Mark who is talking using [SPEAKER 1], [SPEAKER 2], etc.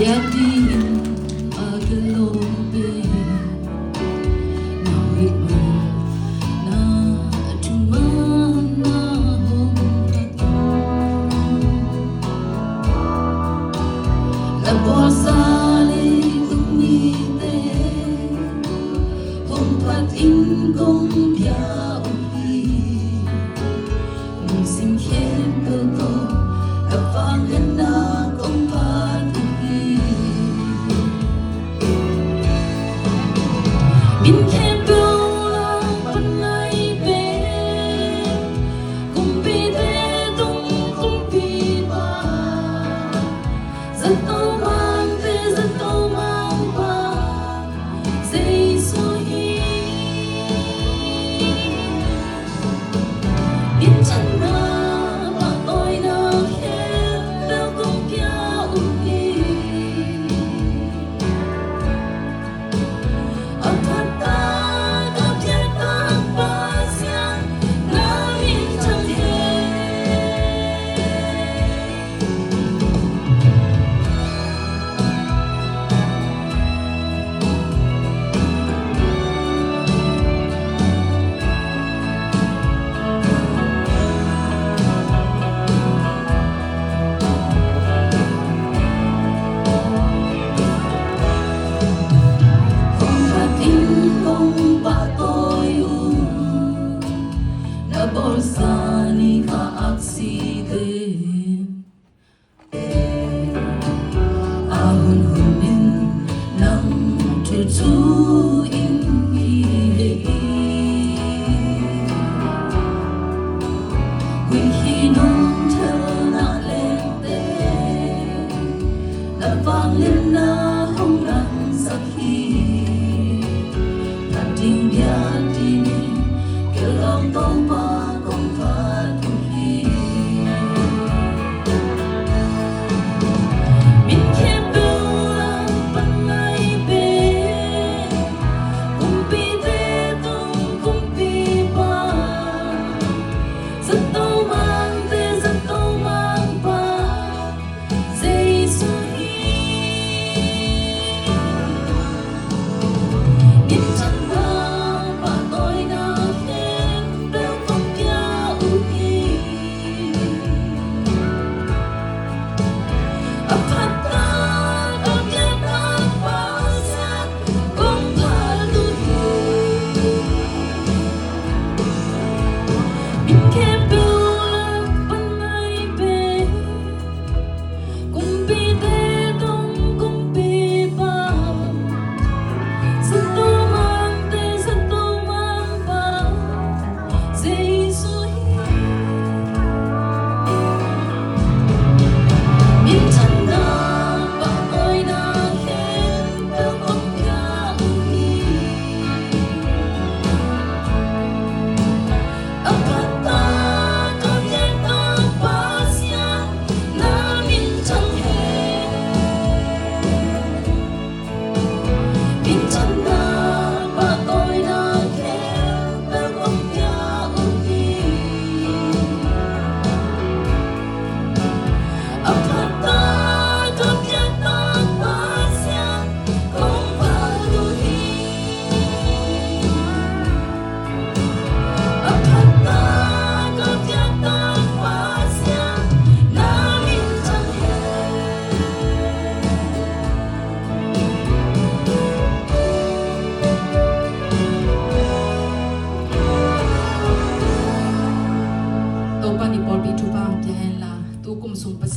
[SPEAKER 1] Yadin agalobe na ritmo na tumana humrato la borsale umite humpat in gong bia uhi sim khen cơ to vang lên na công phat in khen bông la ban lai về cùng bi thế tung cùng bi ba rất tô mang ba dây số hi in chân na ba tôi na khen bông công kia uhi Borsani ka aksiden ahun hunin nang tutu ingi hui hinong thana lente la vang lên na hong rang sakhi na ting bia tin ke long tong pa